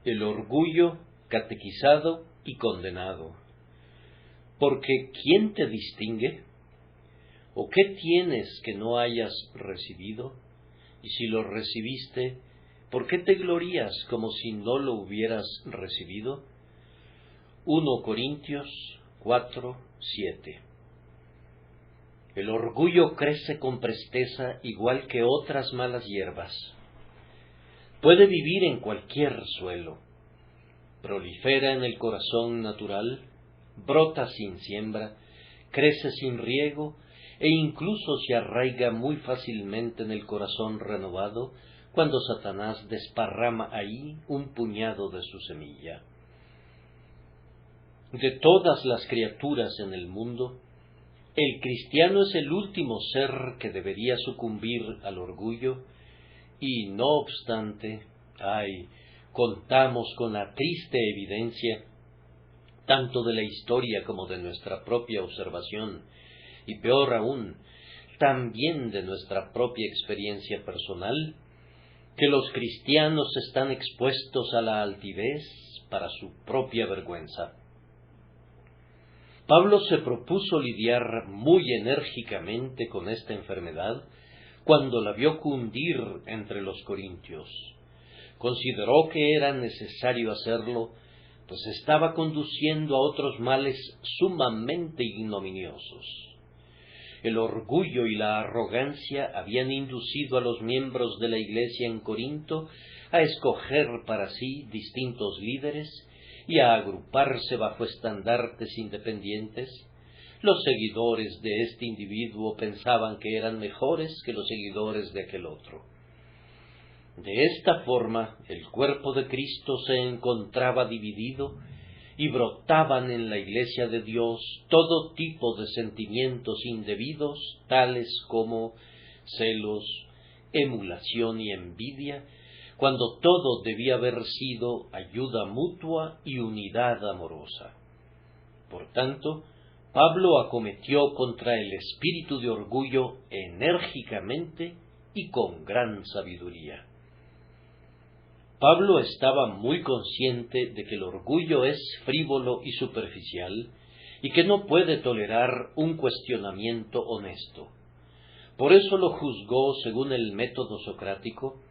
El orgullo catequizado y condenado. Porque ¿quién te distingue? ¿O qué tienes que no hayas recibido? Y si lo recibiste, ¿por qué te glorías como si no lo hubieras recibido? 1 Corintios 4:7. El orgullo crece con presteza igual que otras malas hierbas. Puede vivir en cualquier suelo. Prolifera en el corazón natural, brota sin siembra, crece sin riego e incluso se arraiga muy fácilmente en el corazón renovado cuando Satanás desparrama ahí un puñado de su semilla. De todas las criaturas en el mundo, el cristiano es el último ser que debería sucumbir al orgullo y, no obstante, contamos con la triste evidencia, tanto de la historia como de nuestra propia observación, y peor aún, también de nuestra propia experiencia personal, que los cristianos están expuestos a la altivez para su propia vergüenza. Pablo se propuso lidiar muy enérgicamente con esta enfermedad cuando la vio cundir entre los corintios. Consideró que era necesario hacerlo, pues estaba conduciendo a otros males sumamente ignominiosos. El orgullo y la arrogancia habían inducido a los miembros de la iglesia en Corinto a escoger para sí distintos líderes y a agruparse bajo estandartes independientes. Los seguidores de este individuo pensaban que eran mejores que los seguidores de aquel otro. De esta forma, el cuerpo de Cristo se encontraba dividido y brotaban en la iglesia de Dios todo tipo de sentimientos indebidos, tales como celos, emulación y envidia, cuando todo debía haber sido ayuda mutua y unidad amorosa. Por tanto, Pablo acometió contra el espíritu de orgullo enérgicamente y con gran sabiduría. Pablo estaba muy consciente de que el orgullo es frívolo y superficial y que no puede tolerar un cuestionamiento honesto. Por eso lo juzgó según el método socrático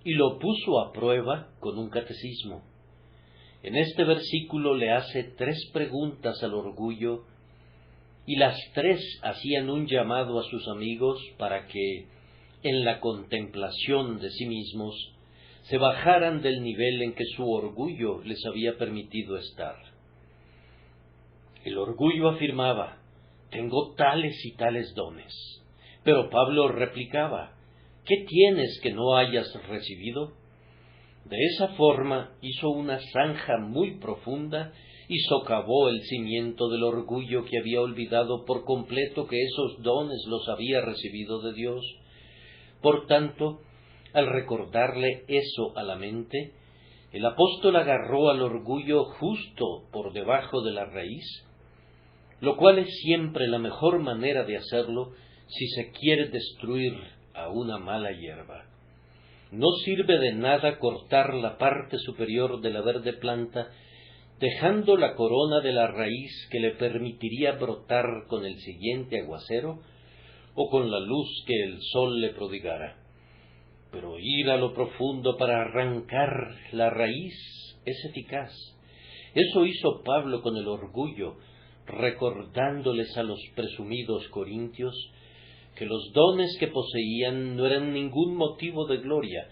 y lo puso a prueba con un catecismo. En este versículo le hace 3 preguntas al orgullo y las 3 hacían un llamado a sus amigos para que, en la contemplación de sí mismos, se bajaran del nivel en que su orgullo les había permitido estar. El orgullo afirmaba: tengo tales y tales dones. Pero Pablo replicaba: ¿qué tienes que no hayas recibido? De esa forma hizo una zanja muy profunda y socavó el cimiento del orgullo que había olvidado por completo que esos dones los había recibido de Dios. Por tanto, al recordarle eso a la mente, el apóstol agarró al orgullo justo por debajo de la raíz, lo cual es siempre la mejor manera de hacerlo si se quiere destruir a una mala hierba. No sirve de nada cortar la parte superior de la verde planta, dejando la corona de la raíz que le permitiría brotar con el siguiente aguacero o con la luz que el sol le prodigara. Pero ir a lo profundo para arrancar la raíz es eficaz. Eso hizo Pablo con el orgullo, recordándoles a los presumidos corintios que los dones que poseían no eran ningún motivo de gloria,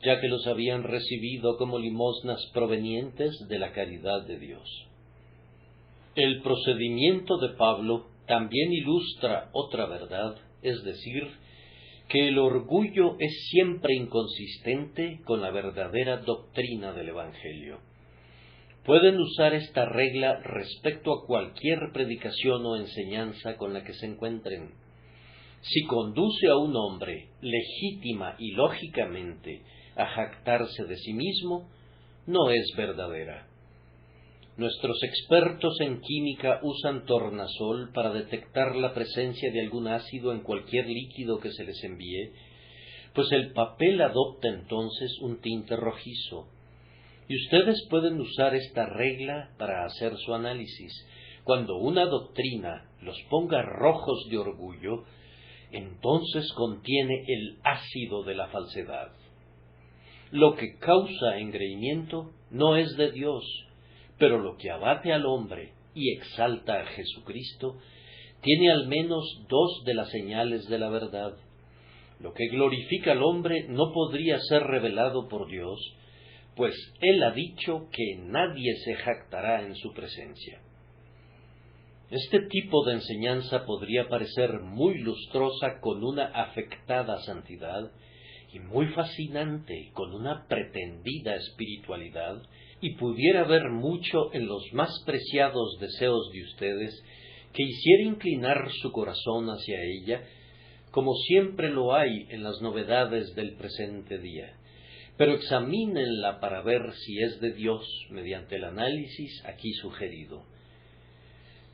ya que los habían recibido como limosnas provenientes de la caridad de Dios. El procedimiento de Pablo también ilustra otra verdad, es decir, que el orgullo es siempre inconsistente con la verdadera doctrina del Evangelio. Pueden usar esta regla respecto a cualquier predicación o enseñanza con la que se encuentren. Si conduce a un hombre legítima y lógicamente a jactarse de sí mismo, no es verdadera. Nuestros expertos en química usan tornasol para detectar la presencia de algún ácido en cualquier líquido que se les envíe, pues el papel adopta entonces un tinte rojizo. Y ustedes pueden usar esta regla para hacer su análisis. Cuando una doctrina los ponga rojos de orgullo, entonces contiene el ácido de la falsedad. Lo que causa engreimiento no es de Dios, pero lo que abate al hombre y exalta a Jesucristo tiene al menos dos de las señales de la verdad. Lo que glorifica al hombre no podría ser revelado por Dios, pues Él ha dicho que nadie se jactará en su presencia. Este tipo de enseñanza podría parecer muy lustrosa con una afectada santidad y muy fascinante con una pretendida espiritualidad, y pudiera haber mucho en los más preciados deseos de ustedes que hiciera inclinar su corazón hacia ella, como siempre lo hay en las novedades del presente día. Pero examínenla para ver si es de Dios mediante el análisis aquí sugerido.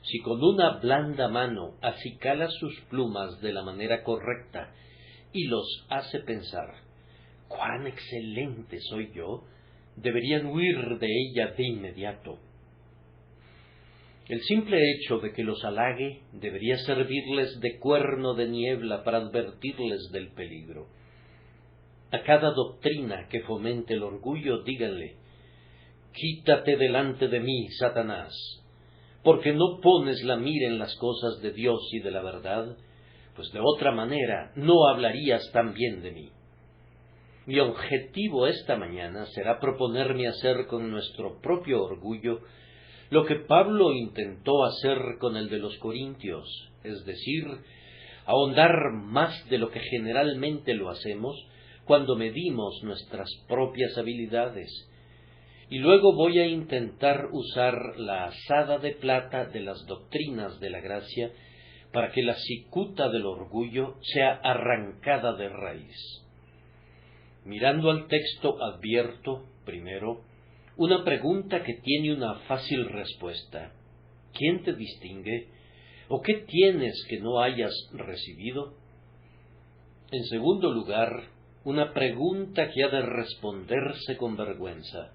Si con una blanda mano acicala sus plumas de la manera correcta y los hace pensar, «¡Cuán excelente soy yo!», deberían huir de ella de inmediato. El simple hecho de que los halague debería servirles de cuerno de niebla para advertirles del peligro. A cada doctrina que fomente el orgullo, díganle, «Quítate delante de mí, Satanás, porque no pones la mira en las cosas de Dios y de la verdad, pues de otra manera no hablarías tan bien de mí». Mi objetivo esta mañana será proponerme hacer con nuestro propio orgullo lo que Pablo intentó hacer con el de los Corintios, es decir, ahondar más de lo que generalmente lo hacemos cuando medimos nuestras propias habilidades. Y luego voy a intentar usar la azada de plata de las doctrinas de la gracia para que la cicuta del orgullo sea arrancada de raíz. Mirando al texto advierto, primero, una pregunta que tiene una fácil respuesta. ¿Quién te distingue? ¿O qué tienes que no hayas recibido? En segundo lugar, una pregunta que ha de responderse con vergüenza.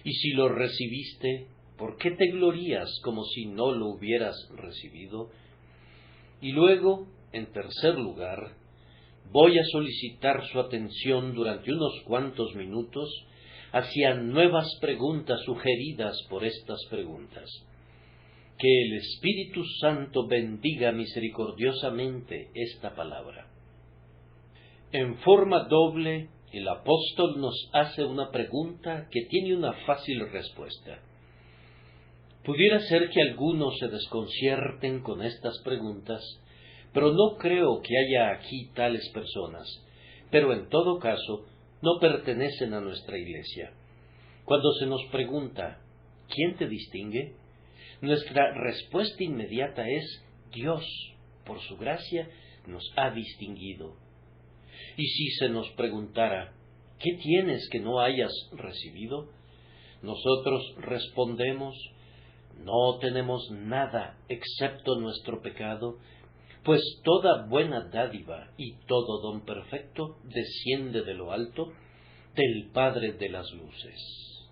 Y si lo recibiste, ¿por qué te glorías como si no lo hubieras recibido? Y luego, en tercer lugar, voy a solicitar su atención durante unos cuantos minutos hacia nuevas preguntas sugeridas por estas preguntas. Que el Espíritu Santo bendiga misericordiosamente esta palabra. En forma doble, el apóstol nos hace una pregunta que tiene una fácil respuesta. Pudiera ser que algunos se desconcierten con estas preguntas, pero no creo que haya aquí tales personas, pero en todo caso no pertenecen a nuestra iglesia. Cuando se nos pregunta, ¿quién te distingue?, nuestra respuesta inmediata es, Dios, por su gracia, nos ha distinguido. Y si se nos preguntara, ¿qué tienes que no hayas recibido?, nosotros respondemos, no tenemos nada excepto nuestro pecado, pues toda buena dádiva y todo don perfecto desciende de lo alto, del Padre de las luces.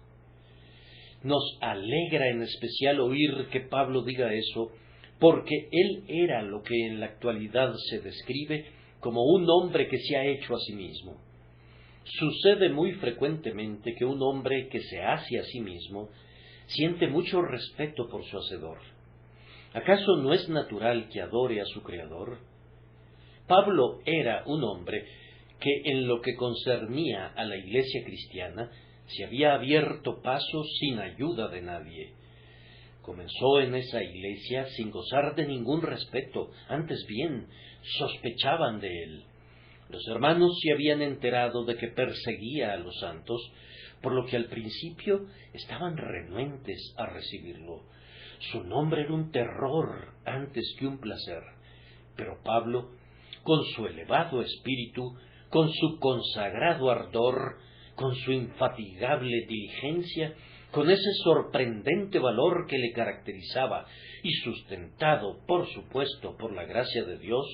Nos alegra en especial oír que Pablo diga eso, porque él era lo que en la actualidad se describe como un hombre que se ha hecho a sí mismo. Sucede muy frecuentemente que un hombre que se hace a sí mismo siente mucho respeto por su Hacedor. ¿Acaso no es natural que adore a su Creador? Pablo era un hombre que en lo que concernía a la iglesia cristiana se había abierto paso sin ayuda de nadie. Comenzó en esa iglesia sin gozar de ningún respeto, antes bien, sospechaban de él. Los hermanos se habían enterado de que perseguía a los santos, por lo que al principio estaban renuentes a recibirlo. Su nombre era un terror antes que un placer. Pero Pablo, con su elevado espíritu, con su consagrado ardor, con su infatigable diligencia, con ese sorprendente valor que le caracterizaba y sustentado, por supuesto, por la gracia de Dios,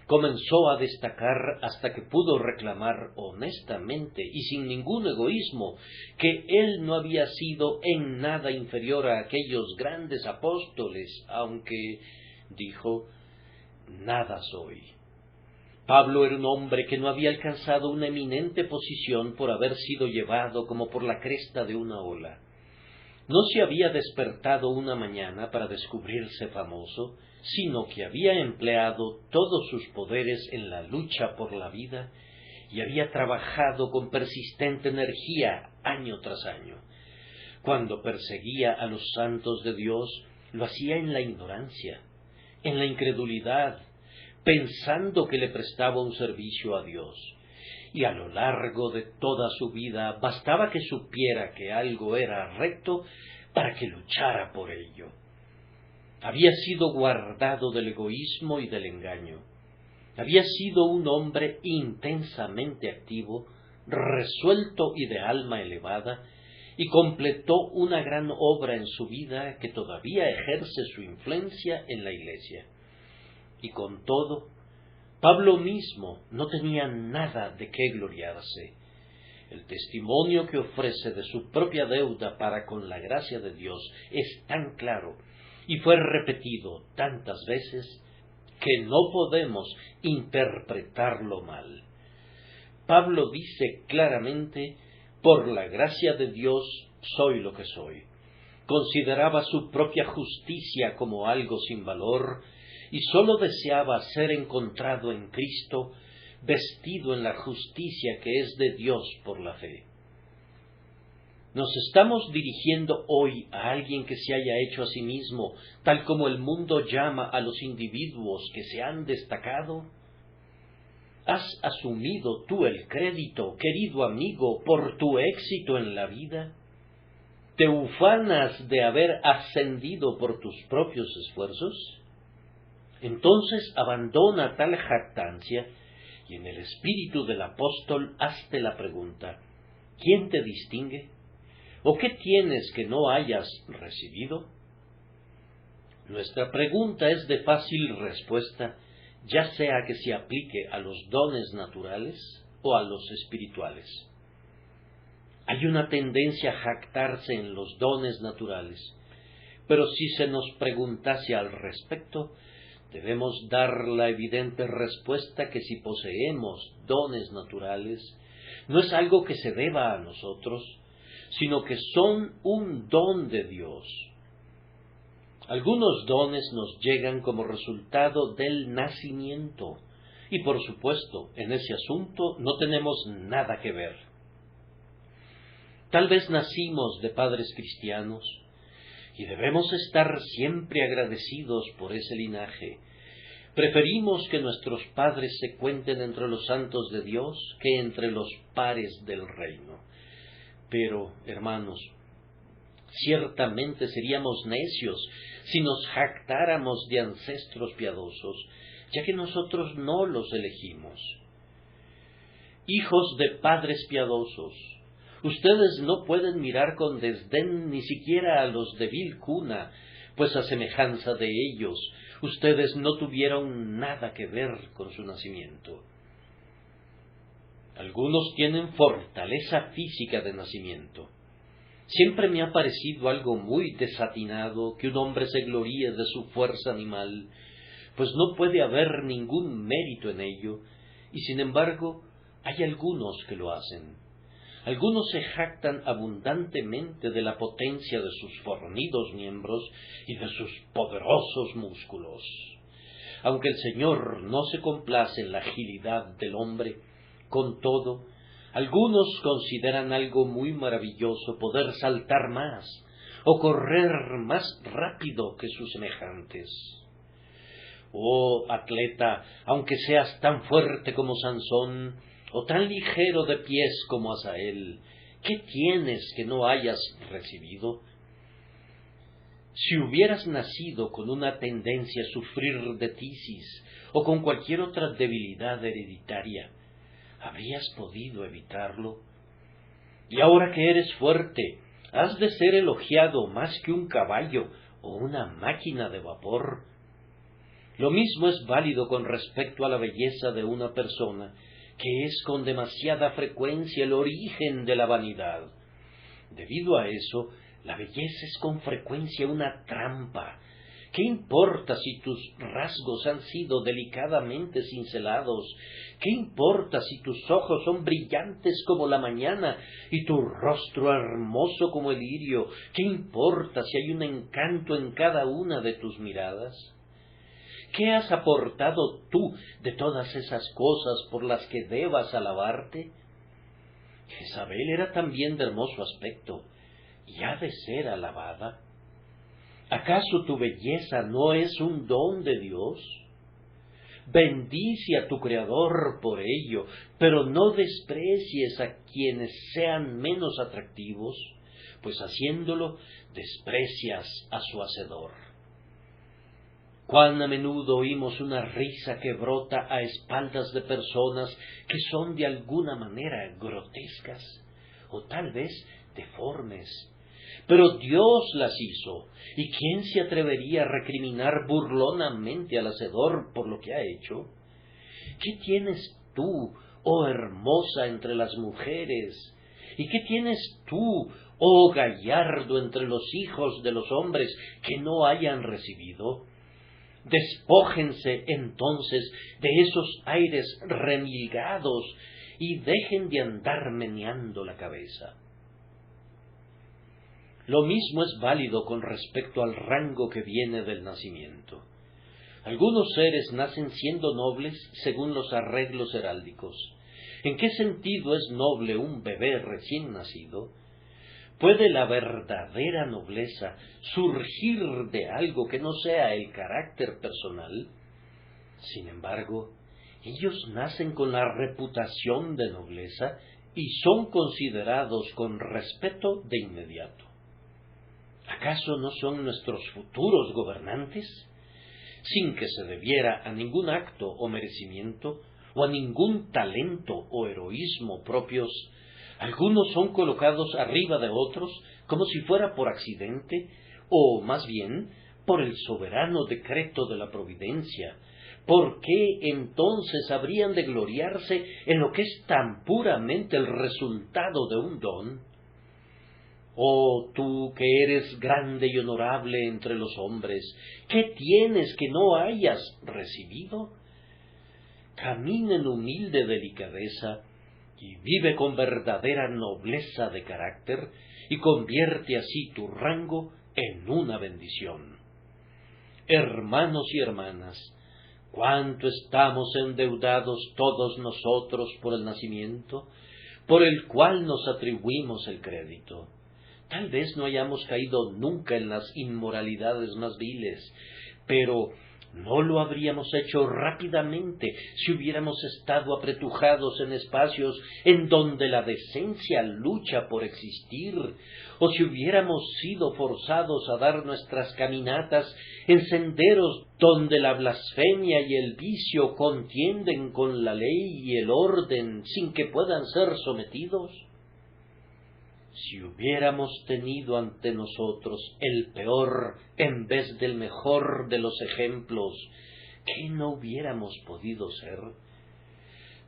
comenzó a destacar hasta que pudo reclamar honestamente y sin ningún egoísmo que él no había sido en nada inferior a aquellos grandes apóstoles, aunque, dijo, nada soy. Pablo era un hombre que no había alcanzado una eminente posición por haber sido llevado como por la cresta de una ola. No se había despertado una mañana para descubrirse famoso, sino que había empleado todos sus poderes en la lucha por la vida y había trabajado con persistente energía año tras año. Cuando perseguía a los santos de Dios, lo hacía en la ignorancia, en la incredulidad, pensando que le prestaba un servicio a Dios. Y a lo largo de toda su vida bastaba que supiera que algo era recto para que luchara por ello. Había sido guardado del egoísmo y del engaño. Había sido un hombre intensamente activo, resuelto y de alma elevada, y completó una gran obra en su vida que todavía ejerce su influencia en la Iglesia. Y con todo, Pablo mismo no tenía nada de qué gloriarse. El testimonio que ofrece de su propia deuda para con la gracia de Dios es tan claro y fue repetido tantas veces que no podemos interpretarlo mal. Pablo dice claramente, por la gracia de Dios soy lo que soy. Consideraba su propia justicia como algo sin valor y sólo deseaba ser encontrado en Cristo, vestido en la justicia que es de Dios por la fe. ¿Nos estamos dirigiendo hoy a alguien que se haya hecho a sí mismo, tal como el mundo llama a los individuos que se han destacado? ¿Has asumido tú el crédito, querido amigo, por tu éxito en la vida? ¿Te ufanas de haber ascendido por tus propios esfuerzos? Entonces abandona tal jactancia y en el espíritu del apóstol hazte la pregunta, ¿quién te distingue? ¿O qué tienes que no hayas recibido? Nuestra pregunta es de fácil respuesta, ya sea que se aplique a los dones naturales o a los espirituales. Hay una tendencia a jactarse en los dones naturales, pero si se nos preguntase al respecto, debemos dar la evidente respuesta que si poseemos dones naturales, no es algo que se deba a nosotros, sino que son un don de Dios. Algunos dones nos llegan como resultado del nacimiento, y por supuesto, en ese asunto no tenemos nada que ver. Tal vez nacimos de padres cristianos, y debemos estar siempre agradecidos por ese linaje. Preferimos que nuestros padres se cuenten entre los santos de Dios que entre los pares del reino. Pero, hermanos, ciertamente seríamos necios si nos jactáramos de ancestros piadosos, ya que nosotros no los elegimos. Hijos de padres piadosos, ustedes no pueden mirar con desdén ni siquiera a los de vil cuna, pues a semejanza de ellos, ustedes no tuvieron nada que ver con su nacimiento. Algunos tienen fortaleza física de nacimiento. Siempre me ha parecido algo muy desatinado que un hombre se gloríe de su fuerza animal, pues no puede haber ningún mérito en ello, y sin embargo hay algunos que lo hacen. Algunos se jactan abundantemente de la potencia de sus fornidos miembros y de sus poderosos músculos. Aunque el Señor no se complace en la agilidad del hombre, con todo, algunos consideran algo muy maravilloso poder saltar más o correr más rápido que sus semejantes. Oh, atleta, aunque seas tan fuerte como Sansón, o tan ligero de pies como Asael, ¿qué tienes que no hayas recibido? Si hubieras nacido con una tendencia a sufrir de tisis o con cualquier otra debilidad hereditaria, ¿habrías podido evitarlo? Y ahora que eres fuerte, has de ser elogiado más que un caballo o una máquina de vapor. Lo mismo es válido con respecto a la belleza de una persona, que es con demasiada frecuencia el origen de la vanidad. Debido a eso, la belleza es con frecuencia una trampa. ¿Qué importa si tus rasgos han sido delicadamente cincelados? ¿Qué importa si tus ojos son brillantes como la mañana y tu rostro hermoso como el lirio? ¿Qué importa si hay un encanto en cada una de tus miradas? ¿Qué has aportado tú de todas esas cosas por las que debas alabarte? Jezabel era también de hermoso aspecto, y ha de ser alabada. ¿Acaso tu belleza no es un don de Dios? Bendice a tu Creador por ello, pero no desprecies a quienes sean menos atractivos, pues haciéndolo desprecias a su Hacedor. Cuán a menudo oímos una risa que brota a espaldas de personas que son de alguna manera grotescas, o tal vez deformes. Pero Dios las hizo, ¿y quién se atrevería a recriminar burlonamente al Hacedor por lo que ha hecho? ¿Qué tienes tú, oh hermosa entre las mujeres? ¿Y qué tienes tú, oh gallardo entre los hijos de los hombres, que no hayan recibido? Despójense entonces de esos aires remilgados y dejen de andar meneando la cabeza. Lo mismo es válido con respecto al rango que viene del nacimiento. Algunos seres nacen siendo nobles según los arreglos heráldicos. ¿En qué sentido es noble un bebé recién nacido? ¿Puede la verdadera nobleza surgir de algo que no sea el carácter personal? Sin embargo, ellos nacen con la reputación de nobleza y son considerados con respeto de inmediato. ¿Acaso no son nuestros futuros gobernantes? Sin que se debiera a ningún acto o merecimiento, o a ningún talento o heroísmo propios, algunos son colocados arriba de otros como si fuera por accidente, o más bien por el soberano decreto de la providencia. ¿Por qué entonces habrían de gloriarse en lo que es tan puramente el resultado de un don? Oh, tú que eres grande y honorable entre los hombres, ¿qué tienes que no hayas recibido? Camina en humilde delicadeza y vive con verdadera nobleza de carácter y convierte así tu rango en una bendición. Hermanos y hermanas, cuánto estamos endeudados todos nosotros por el nacimiento, por el cual nos atribuimos el crédito. Tal vez no hayamos caído nunca en las inmoralidades más viles, pero no lo habríamos hecho rápidamente si hubiéramos estado apretujados en espacios en donde la decencia lucha por existir, o si hubiéramos sido forzados a dar nuestras caminatas en senderos donde la blasfemia y el vicio contienden con la ley y el orden sin que puedan ser sometidos. Si hubiéramos tenido ante nosotros el peor en vez del mejor de los ejemplos, ¿qué no hubiéramos podido ser?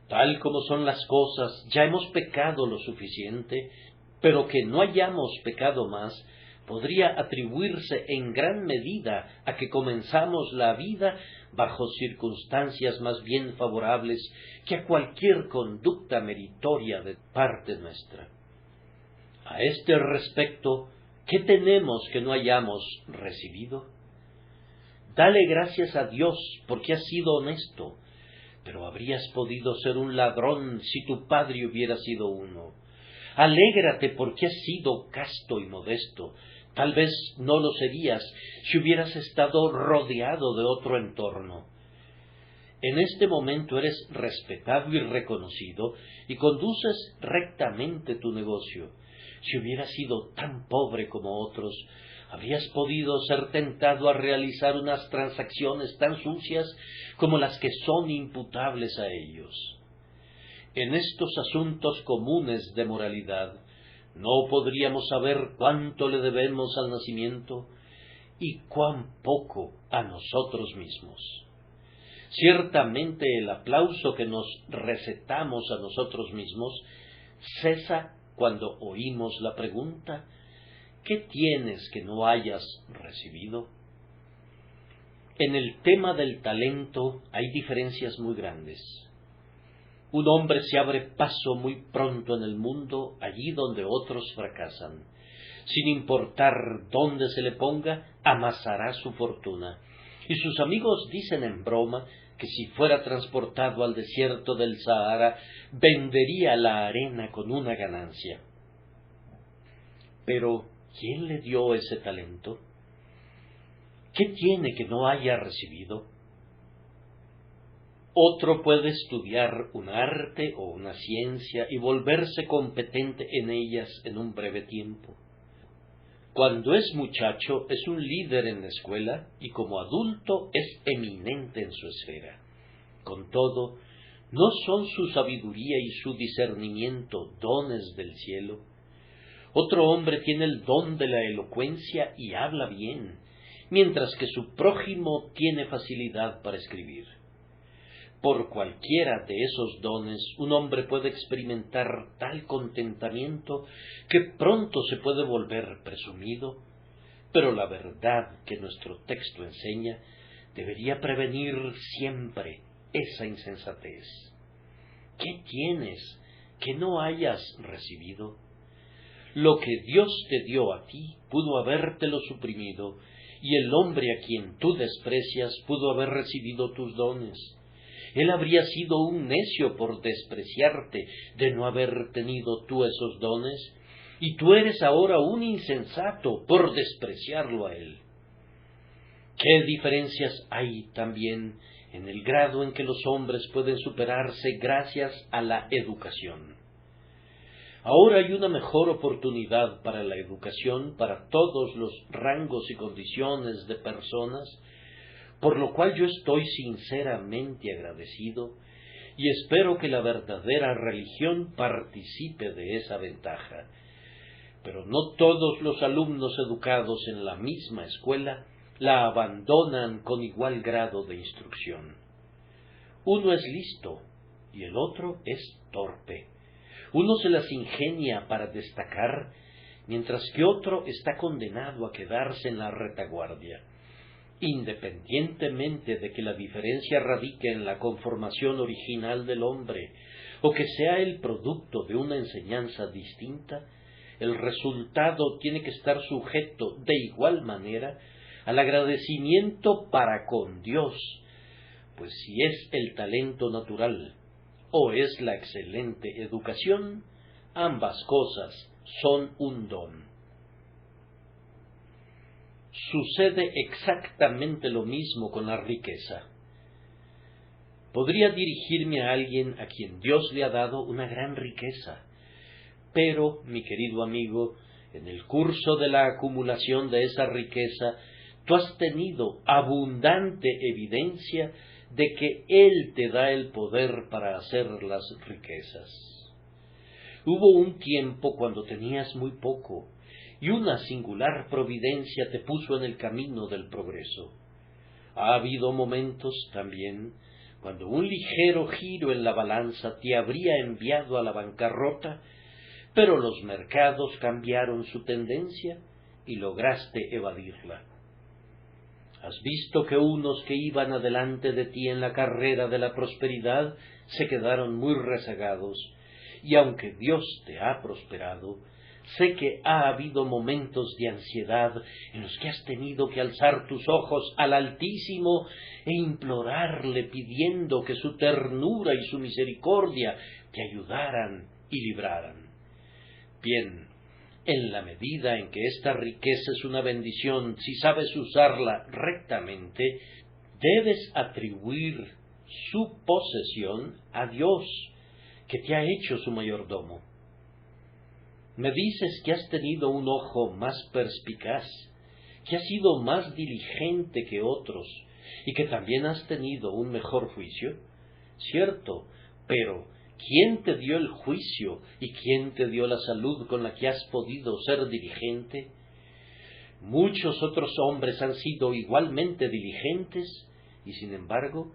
Tal como son las cosas, ya hemos pecado lo suficiente, pero que no hayamos pecado más, podría atribuirse en gran medida a que comenzamos la vida bajo circunstancias más bien favorables que a cualquier conducta meritoria de parte nuestra. A este respecto, ¿qué tenemos que no hayamos recibido? Dale gracias a Dios porque has sido honesto, pero habrías podido ser un ladrón si tu padre hubiera sido uno. Alégrate porque has sido casto y modesto, tal vez no lo serías si hubieras estado rodeado de otro entorno. En este momento eres respetado y reconocido y conduces rectamente tu negocio. Si hubieras sido tan pobre como otros, habrías podido ser tentado a realizar unas transacciones tan sucias como las que son imputables a ellos. En estos asuntos comunes de moralidad, no podríamos saber cuánto le debemos al nacimiento y cuán poco a nosotros mismos. Ciertamente el aplauso que nos recetamos a nosotros mismos cesa cuando oímos la pregunta: ¿qué tienes que no hayas recibido? En el tema del talento hay diferencias muy grandes. Un hombre se abre paso muy pronto en el mundo allí donde otros fracasan. Sin importar dónde se le ponga, amasará su fortuna. Y sus amigos dicen en broma que si fuera transportado al desierto del Sahara, vendería la arena con una ganancia. Pero, ¿quién le dio ese talento? ¿Qué tiene que no haya recibido? Otro puede estudiar un arte o una ciencia y volverse competente en ellas en un breve tiempo. Cuando es muchacho es un líder en la escuela y como adulto es eminente en su esfera. Con todo, ¿no son su sabiduría y su discernimiento dones del cielo? Otro hombre tiene el don de la elocuencia y habla bien, mientras que su prójimo tiene facilidad para escribir. Por cualquiera de esos dones, un hombre puede experimentar tal contentamiento que pronto se puede volver presumido, pero la verdad que nuestro texto enseña debería prevenir siempre esa insensatez. ¿Qué tienes que no hayas recibido? Lo que Dios te dio a ti pudo habértelo suprimido, y el hombre a quien tú desprecias pudo haber recibido tus dones. Él habría sido un necio por despreciarte de no haber tenido tú esos dones, y tú eres ahora un insensato por despreciarlo a él. ¿Qué diferencias hay también en el grado en que los hombres pueden superarse gracias a la educación? Ahora hay una mejor oportunidad para la educación para todos los rangos y condiciones de personas, por lo cual yo estoy sinceramente agradecido y espero que la verdadera religión participe de esa ventaja. Pero no todos los alumnos educados en la misma escuela la abandonan con igual grado de instrucción. Uno es listo y el otro es torpe. Uno se las ingenia para destacar, mientras que otro está condenado a quedarse en la retaguardia. Independientemente de que la diferencia radique en la conformación original del hombre, o que sea el producto de una enseñanza distinta, el resultado tiene que estar sujeto de igual manera al agradecimiento para con Dios, pues si es el talento natural o es la excelente educación, ambas cosas son un don. Sucede exactamente lo mismo con la riqueza. Podría dirigirme a alguien a quien Dios le ha dado una gran riqueza, pero, mi querido amigo, en el curso de la acumulación de esa riqueza, tú has tenido abundante evidencia de que Él te da el poder para hacer las riquezas. Hubo un tiempo cuando tenías muy poco, y una singular providencia te puso en el camino del progreso. Ha habido momentos también cuando un ligero giro en la balanza te habría enviado a la bancarrota, pero los mercados cambiaron su tendencia y lograste evadirla. ¿Has visto que unos que iban adelante de ti en la carrera de la prosperidad se quedaron muy rezagados? Y aunque Dios te ha prosperado, sé que ha habido momentos de ansiedad en los que has tenido que alzar tus ojos al Altísimo e implorarle pidiendo que su ternura y su misericordia te ayudaran y libraran. Bien, en la medida en que esta riqueza es una bendición, si sabes usarla rectamente, debes atribuir su posesión a Dios, que te ha hecho su mayordomo. Me dices que has tenido un ojo más perspicaz, que has sido más diligente que otros, y que también has tenido un mejor juicio. Cierto, pero ¿quién te dio el juicio y quién te dio la salud con la que has podido ser diligente? Muchos otros hombres han sido igualmente diligentes y sin embargo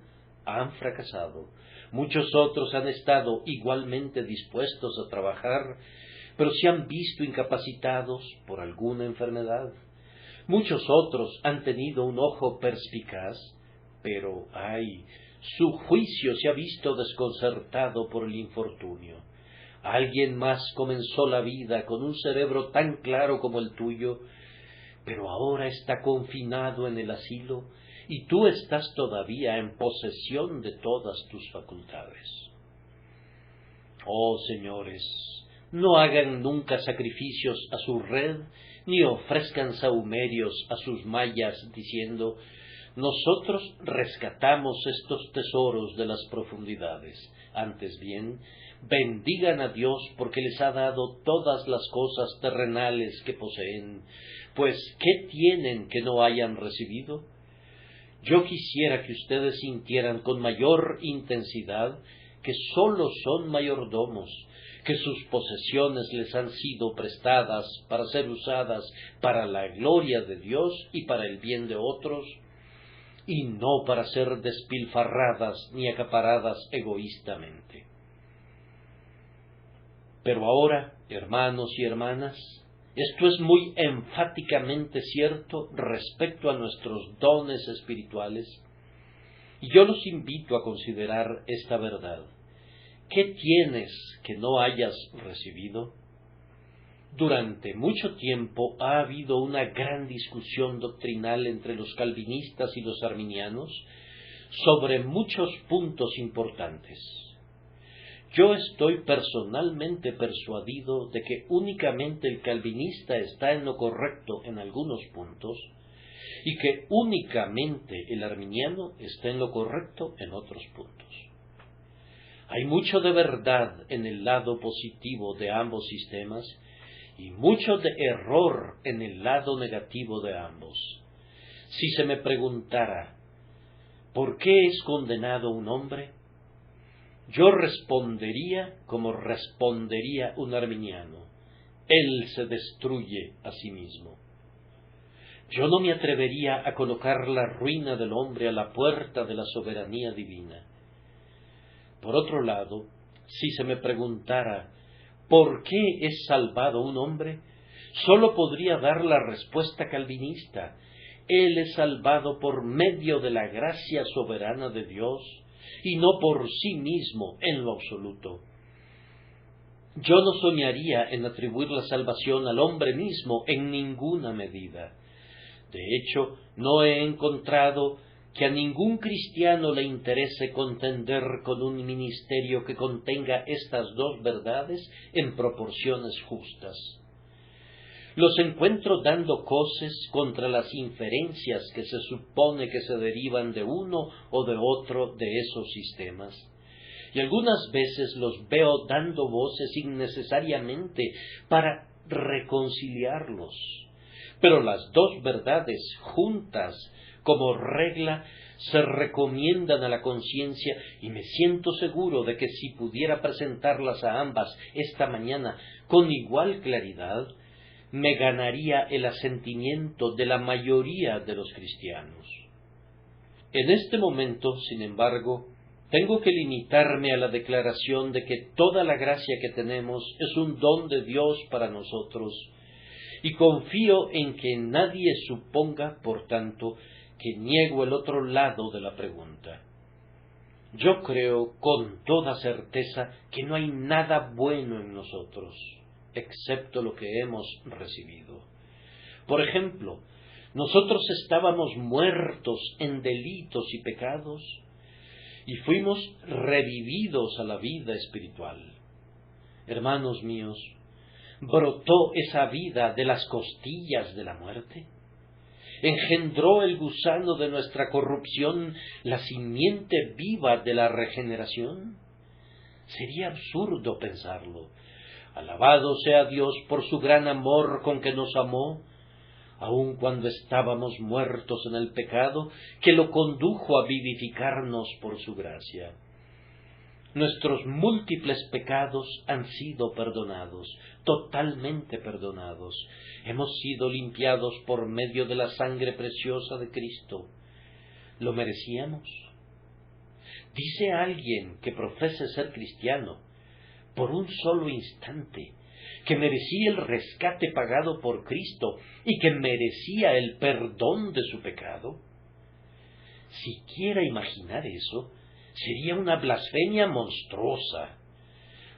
han fracasado. Muchos otros han estado igualmente dispuestos a trabajar, pero se han visto incapacitados por alguna enfermedad. Muchos otros han tenido un ojo perspicaz, pero su juicio se ha visto desconcertado por el infortunio. Alguien más comenzó la vida con un cerebro tan claro como el tuyo, pero ahora está confinado en el asilo y tú estás todavía en posesión de todas tus facultades. Oh señores, no hagan nunca sacrificios a su red, ni ofrezcan sahumerios a sus mallas, diciendo: nosotros rescatamos estos tesoros de las profundidades. Antes bien, bendigan a Dios porque les ha dado todas las cosas terrenales que poseen, pues ¿qué tienen que no hayan recibido? Yo quisiera que ustedes sintieran con mayor intensidad que sólo son mayordomos, que sus posesiones les han sido prestadas para ser usadas para la gloria de Dios y para el bien de otros, y no para ser despilfarradas ni acaparadas egoístamente. Pero ahora, hermanos y hermanas, esto es muy enfáticamente cierto respecto a nuestros dones espirituales, y yo los invito a considerar esta verdad. ¿Qué tienes que no hayas recibido? Durante mucho tiempo ha habido una gran discusión doctrinal entre los calvinistas y los arminianos sobre muchos puntos importantes. Yo estoy personalmente persuadido de que únicamente el calvinista está en lo correcto en algunos puntos y que únicamente el arminiano está en lo correcto en otros puntos. Hay mucho de verdad en el lado positivo de ambos sistemas y mucho de error en el lado negativo de ambos. Si se me preguntara, ¿por qué es condenado un hombre?, yo respondería como respondería un arminiano: él se destruye a sí mismo. Yo no me atrevería a colocar la ruina del hombre a la puerta de la soberanía divina. Por otro lado, si se me preguntara ¿por qué es salvado un hombre?, sólo podría dar la respuesta calvinista: él es salvado por medio de la gracia soberana de Dios y no por sí mismo en lo absoluto. Yo no soñaría en atribuir la salvación al hombre mismo en ninguna medida. De hecho, no he encontrado que a ningún cristiano le interese contender con un ministerio que contenga estas dos verdades en proporciones justas. Los encuentro dando coces contra las inferencias que se supone que se derivan de uno o de otro de esos sistemas, y algunas veces los veo dando voces innecesariamente para reconciliarlos. Pero las dos verdades juntas, como regla, se recomiendan a la conciencia, y me siento seguro de que si pudiera presentarlas a ambas esta mañana con igual claridad, me ganaría el asentimiento de la mayoría de los cristianos. En este momento, sin embargo, tengo que limitarme a la declaración de que toda la gracia que tenemos es un don de Dios para nosotros, y confío en que nadie suponga, por tanto, que niego el otro lado de la pregunta. Yo creo con toda certeza que no hay nada bueno en nosotros, excepto lo que hemos recibido. Por ejemplo, nosotros estábamos muertos en delitos y pecados, y fuimos revividos a la vida espiritual. Hermanos míos, ¿brotó esa vida de las costillas de la muerte? ¿Engendró el gusano de nuestra corrupción la simiente viva de la regeneración? Sería absurdo pensarlo. Alabado sea Dios por su gran amor con que nos amó, aun cuando estábamos muertos en el pecado, que lo condujo a vivificarnos por su gracia. Nuestros múltiples pecados han sido perdonados, totalmente perdonados. Hemos sido limpiados por medio de la sangre preciosa de Cristo. ¿Lo merecíamos? Dice alguien que profese ser cristiano, por un solo instante, que merecía el rescate pagado por Cristo y que merecía el perdón de su pecado. Siquiera imaginar eso sería una blasfemia monstruosa.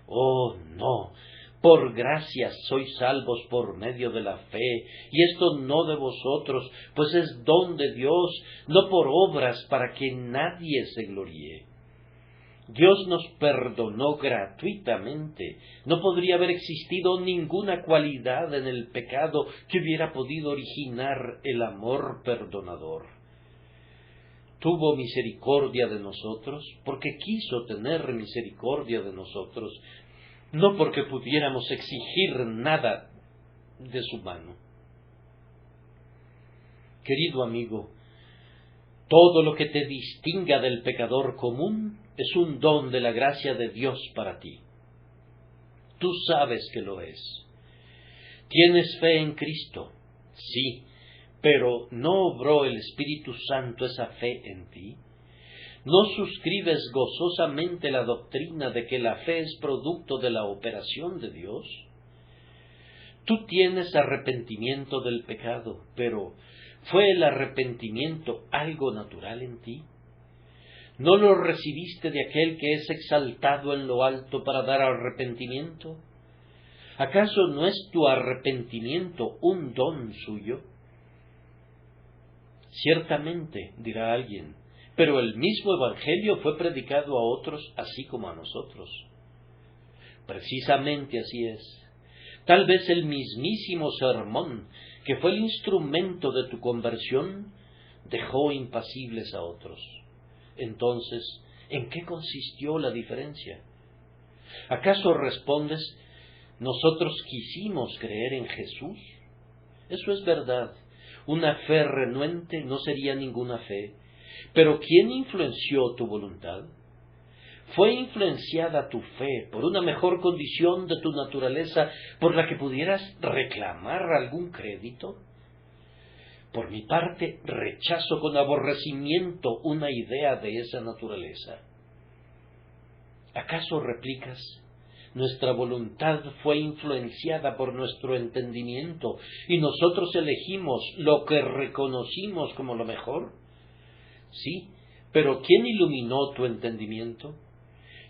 Oh, no, por gracia sois salvos por medio de la fe, y esto no de vosotros, pues es don de Dios, no por obras para que nadie se gloríe. Dios nos perdonó gratuitamente. No podría haber existido ninguna cualidad en el pecado que hubiera podido originar el amor perdonador. Tuvo misericordia de nosotros porque quiso tener misericordia de nosotros, no porque pudiéramos exigir nada de su mano. Querido amigo, todo lo que te distinga del pecador común es un don de la gracia de Dios para ti. Tú sabes que lo es. ¿Tienes fe en Cristo? Sí, pero ¿no obró el Espíritu Santo esa fe en ti? ¿No suscribes gozosamente la doctrina de que la fe es producto de la operación de Dios? Tú tienes arrepentimiento del pecado, pero ¿fue el arrepentimiento algo natural en ti? ¿No lo recibiste de aquel que es exaltado en lo alto para dar arrepentimiento? ¿Acaso no es tu arrepentimiento un don suyo? Ciertamente, dirá alguien, pero el mismo Evangelio fue predicado a otros así como a nosotros. Precisamente así es. Tal vez el mismísimo sermón, que fue el instrumento de tu conversión, dejó impasibles a otros. Entonces, ¿en qué consistió la diferencia? ¿Acaso respondes, nosotros quisimos creer en Jesús? Eso es verdad. Una fe renuente no sería ninguna fe. Pero ¿quién influenció tu voluntad? ¿Fue influenciada tu fe por una mejor condición de tu naturaleza por la que pudieras reclamar algún crédito? Por mi parte, rechazo con aborrecimiento una idea de esa naturaleza. ¿Acaso replicas? Nuestra voluntad fue influenciada por nuestro entendimiento y nosotros elegimos lo que reconocimos como lo mejor. Sí, pero ¿quién iluminó tu entendimiento?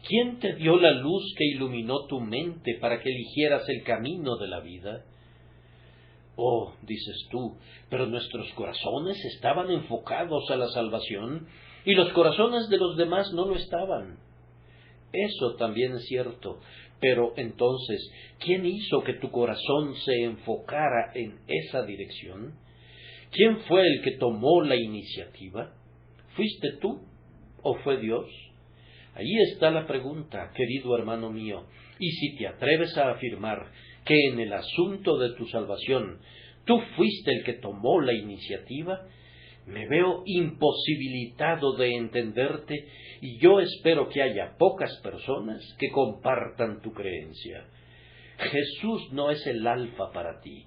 ¿Quién te dio la luz que iluminó tu mente para que eligieras el camino de la vida? Oh, dices tú, pero nuestros corazones estaban enfocados a la salvación y los corazones de los demás no lo estaban. Eso también es cierto, pero entonces, ¿quién hizo que tu corazón se enfocara en esa dirección? ¿Quién fue el que tomó la iniciativa? ¿Fuiste tú o fue Dios? Ahí está la pregunta, querido hermano mío, y si te atreves a afirmar que en el asunto de tu salvación tú fuiste el que tomó la iniciativa, me veo imposibilitado de entenderte y yo espero que haya pocas personas que compartan tu creencia. Jesús no es el alfa para ti.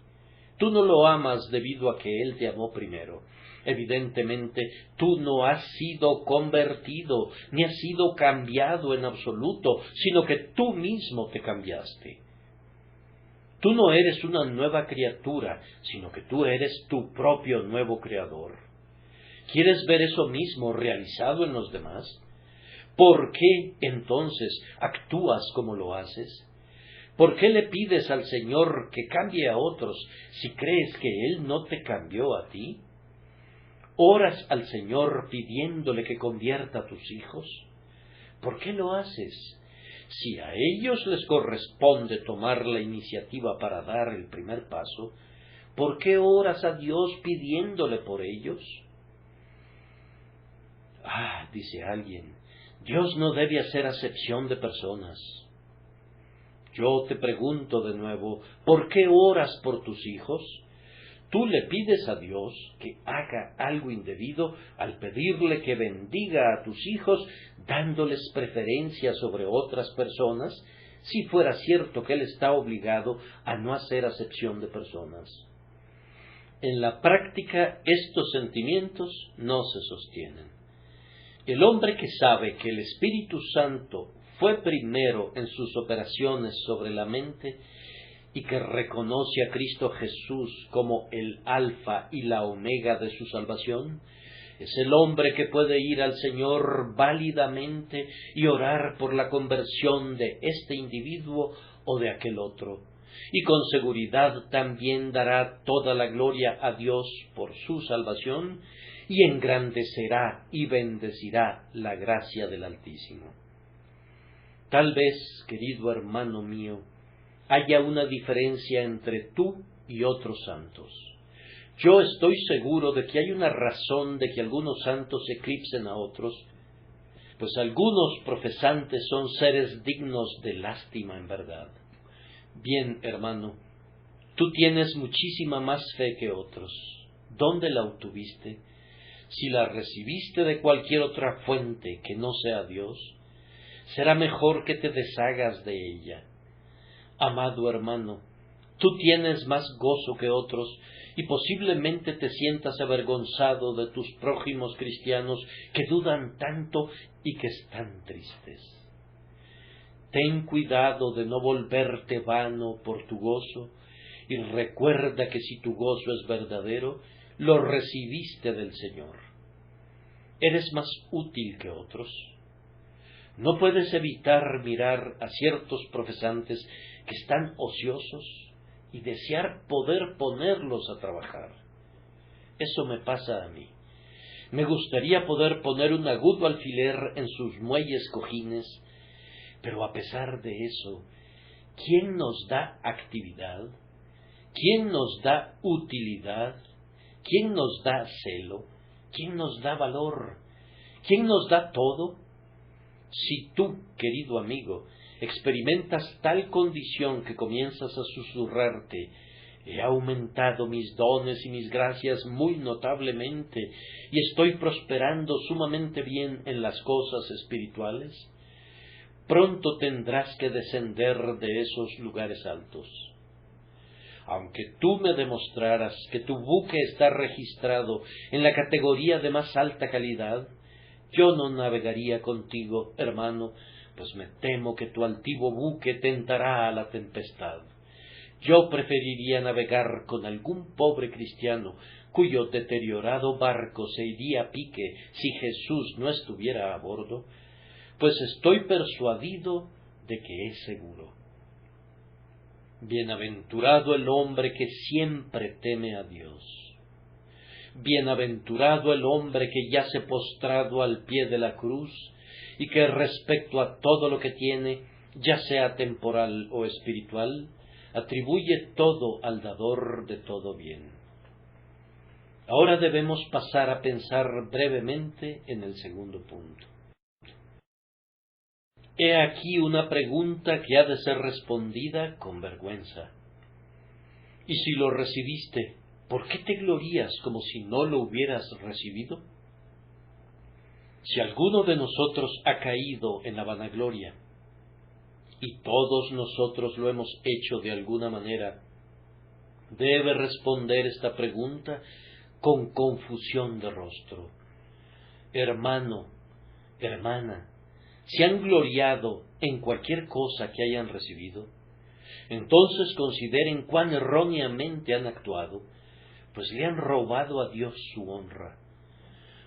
Tú no lo amas debido a que Él te amó primero. Evidentemente, tú no has sido convertido, ni has sido cambiado en absoluto, sino que tú mismo te cambiaste. Tú no eres una nueva criatura, sino que tú eres tu propio nuevo creador. ¿Quieres ver eso mismo realizado en los demás? ¿Por qué, entonces, actúas como lo haces? ¿Por qué le pides al Señor que cambie a otros si crees que Él no te cambió a ti? ¿Oras al Señor pidiéndole que convierta a tus hijos? ¿Por qué lo haces? Si a ellos les corresponde tomar la iniciativa para dar el primer paso, ¿por qué oras a Dios pidiéndole por ellos? Ah, dice alguien, Dios no debe hacer acepción de personas. Yo te pregunto de nuevo, ¿por qué oras por tus hijos? Tú le pides a Dios que haga algo indebido al pedirle que bendiga a tus hijos dándoles preferencia sobre otras personas, si fuera cierto que Él está obligado a no hacer acepción de personas. En la práctica estos sentimientos no se sostienen. El hombre que sabe que el Espíritu Santo fue primero en sus operaciones sobre la mente y que reconoce a Cristo Jesús como el alfa y la omega de su salvación, es el hombre que puede ir al Señor válidamente y orar por la conversión de este individuo o de aquel otro, y con seguridad también dará toda la gloria a Dios por su salvación y engrandecerá y bendecirá la gracia del Altísimo. Tal vez, querido hermano mío, haya una diferencia entre tú y otros santos. Yo estoy seguro de que hay una razón de que algunos santos eclipsen a otros, pues algunos profesantes son seres dignos de lástima en verdad. Bien, hermano, tú tienes muchísima más fe que otros. ¿Dónde la obtuviste? Si la recibiste de cualquier otra fuente que no sea Dios, será mejor que te deshagas de ella. Amado hermano, tú tienes más gozo que otros y posiblemente te sientas avergonzado de tus prójimos cristianos que dudan tanto y que están tristes. Ten cuidado de no volverte vano por tu gozo y recuerda que si tu gozo es verdadero, lo recibiste del Señor. ¿Eres más útil que otros? No puedes evitar mirar a ciertos profesantes que están ociosos y desear poder ponerlos a trabajar. Eso me pasa a mí. Me gustaría poder poner un agudo alfiler en sus muelles cojines, pero a pesar de eso, ¿quién nos da actividad? ¿Quién nos da utilidad? ¿Quién nos da celo? ¿Quién nos da valor? ¿Quién nos da todo? Si tú, querido amigo, experimentas tal condición que comienzas a susurrarte, he aumentado mis dones y mis gracias muy notablemente y estoy prosperando sumamente bien en las cosas espirituales, pronto tendrás que descender de esos lugares altos. Aunque tú me demostraras que tu buque está registrado en la categoría de más alta calidad, yo no navegaría contigo, hermano, pues me temo que tu altivo buque tentará a la tempestad. Yo preferiría navegar con algún pobre cristiano cuyo deteriorado barco se iría a pique si Jesús no estuviera a bordo, pues estoy persuadido de que es seguro. Bienaventurado el hombre que siempre teme a Dios. Bienaventurado el hombre que yace postrado al pie de la cruz y que respecto a todo lo que tiene, ya sea temporal o espiritual, atribuye todo al dador de todo bien. Ahora debemos pasar a pensar brevemente en el segundo punto. He aquí una pregunta que ha de ser respondida con vergüenza. Y si lo recibiste, ¿por qué te glorías como si no lo hubieras recibido? Si alguno de nosotros ha caído en la vanagloria, y todos nosotros lo hemos hecho de alguna manera, debe responder esta pregunta con confusión de rostro. Hermano, hermana, ¿se han gloriado en cualquier cosa que hayan recibido? Entonces consideren cuán erróneamente han actuado, pues le han robado a Dios su honra.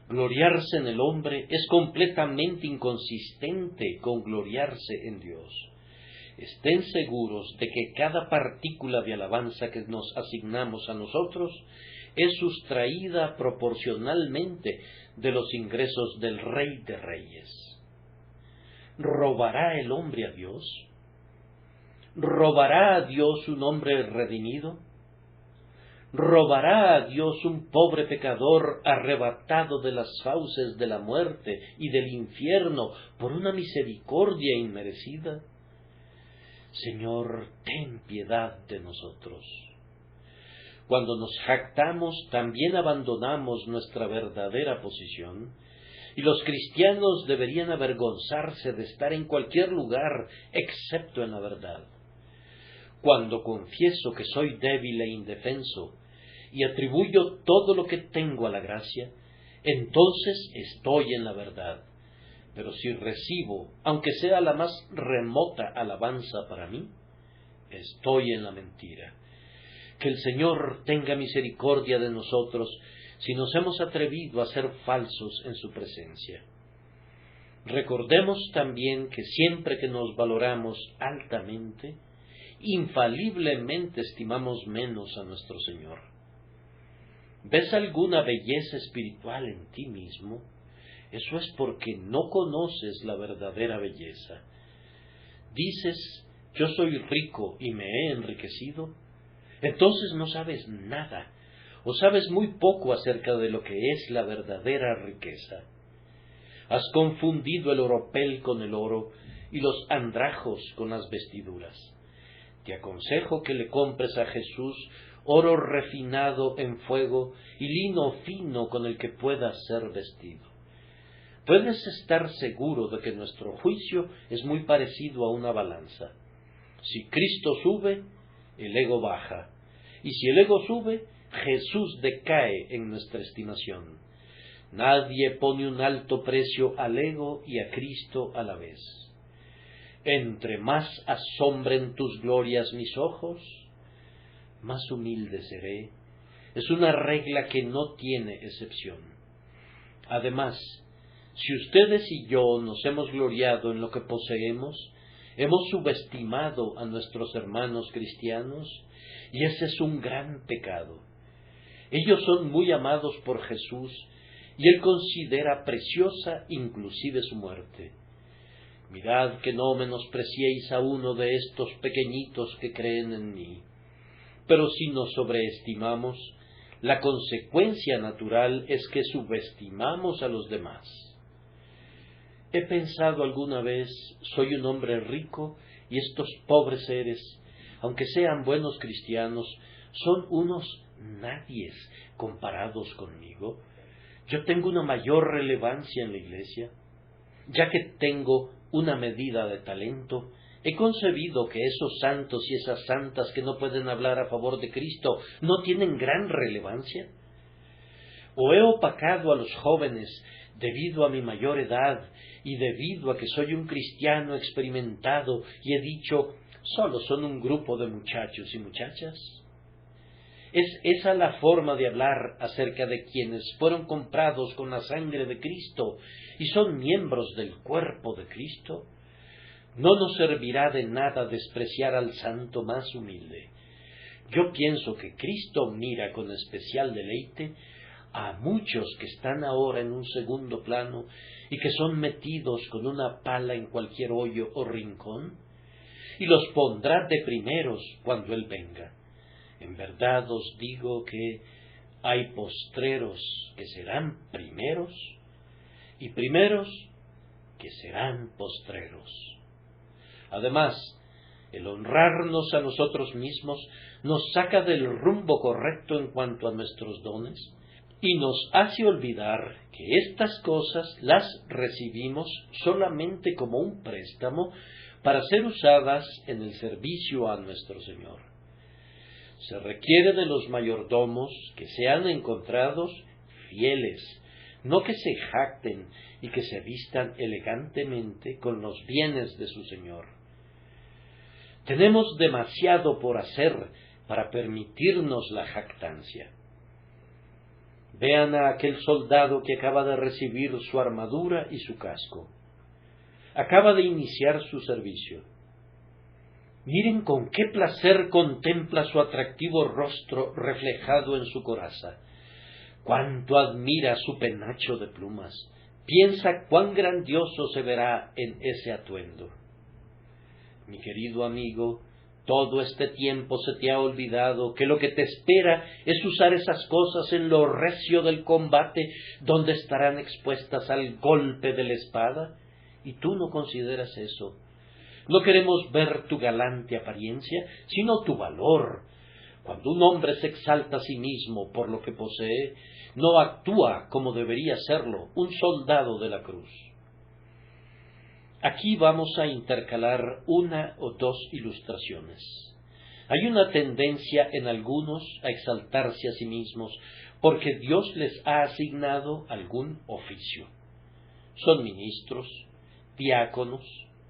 Gloriarse en el hombre es completamente inconsistente con gloriarse en Dios. Estén seguros de que cada partícula de alabanza que nos asignamos a nosotros es sustraída proporcionalmente de los ingresos del Rey de Reyes. ¿Robará el hombre a Dios? ¿Robará a Dios un hombre redimido? ¿Robará a Dios un pobre pecador arrebatado de las fauces de la muerte y del infierno por una misericordia inmerecida? Señor, ten piedad de nosotros. Cuando nos jactamos, también abandonamos nuestra verdadera posición, y los cristianos deberían avergonzarse de estar en cualquier lugar excepto en la verdad. Cuando confieso que soy débil e indefenso y atribuyo todo lo que tengo a la gracia, entonces estoy en la verdad. Pero si recibo, aunque sea la más remota alabanza para mí, estoy en la mentira. Que el Señor tenga misericordia de nosotros si nos hemos atrevido a ser falsos en su presencia. Recordemos también que siempre que nos valoramos altamente, infaliblemente estimamos menos a nuestro Señor. ¿Ves alguna belleza espiritual en ti mismo? Eso es porque no conoces la verdadera belleza. Dices, yo soy rico y me he enriquecido. Entonces no sabes nada, o sabes muy poco acerca de lo que es la verdadera riqueza. Has confundido el oropel con el oro y los andrajos con las vestiduras. Te aconsejo que le compres a Jesús oro refinado en fuego y lino fino con el que puedas ser vestido. Puedes estar seguro de que nuestro juicio es muy parecido a una balanza. Si Cristo sube, el ego baja, y si el ego sube, Jesús decae en nuestra estimación. Nadie pone un alto precio al ego y a Cristo a la vez. Entre más asombren tus glorias mis ojos, más humilde seré. Es una regla que no tiene excepción. Además, si ustedes y yo nos hemos gloriado en lo que poseemos, hemos subestimado a nuestros hermanos cristianos, y ese es un gran pecado. Ellos son muy amados por Jesús, y Él considera preciosa inclusive su muerte. Mirad que no menospreciéis a uno de estos pequeñitos que creen en mí. Pero si nos sobreestimamos, la consecuencia natural es que subestimamos a los demás. He pensado alguna vez, soy un hombre rico y estos pobres seres, aunque sean buenos cristianos, son unos nadies comparados conmigo. Yo tengo una mayor relevancia en la iglesia. Ya que tengo una medida de talento, he concebido que esos santos y esas santas que no pueden hablar a favor de Cristo no tienen gran relevancia. ¿O he opacado a los jóvenes debido a mi mayor edad y debido a que soy un cristiano experimentado y he dicho, solo son un grupo de muchachos y muchachas? ¿Es esa la forma de hablar acerca de quienes fueron comprados con la sangre de Cristo y son miembros del cuerpo de Cristo? No nos servirá de nada despreciar al santo más humilde. Yo pienso que Cristo mira con especial deleite a muchos que están ahora en un segundo plano y que son metidos con una pala en cualquier hoyo o rincón, y los pondrá de primeros cuando Él venga. En verdad os digo que hay postreros que serán primeros y primeros que serán postreros. Además, el honrarnos a nosotros mismos nos saca del rumbo correcto en cuanto a nuestros dones y nos hace olvidar que estas cosas las recibimos solamente como un préstamo para ser usadas en el servicio a nuestro Señor. Se requiere de los mayordomos que sean encontrados fieles, no que se jacten y que se vistan elegantemente con los bienes de su Señor. Tenemos demasiado por hacer para permitirnos la jactancia. Vean a aquel soldado que acaba de recibir su armadura y su casco. Acaba de iniciar su servicio. Miren con qué placer contempla su atractivo rostro reflejado en su coraza. Cuánto admira su penacho de plumas. Piensa cuán grandioso se verá en ese atuendo. Mi querido amigo, todo este tiempo se te ha olvidado que lo que te espera es usar esas cosas en lo recio del combate, donde estarán expuestas al golpe de la espada, y tú no consideras eso. No queremos ver tu galante apariencia, sino tu valor. Cuando un hombre se exalta a sí mismo por lo que posee, no actúa como debería hacerlo un soldado de la cruz. Aquí vamos a intercalar una o dos ilustraciones. Hay una tendencia en algunos a exaltarse a sí mismos porque Dios les ha asignado algún oficio. Son ministros, diáconos,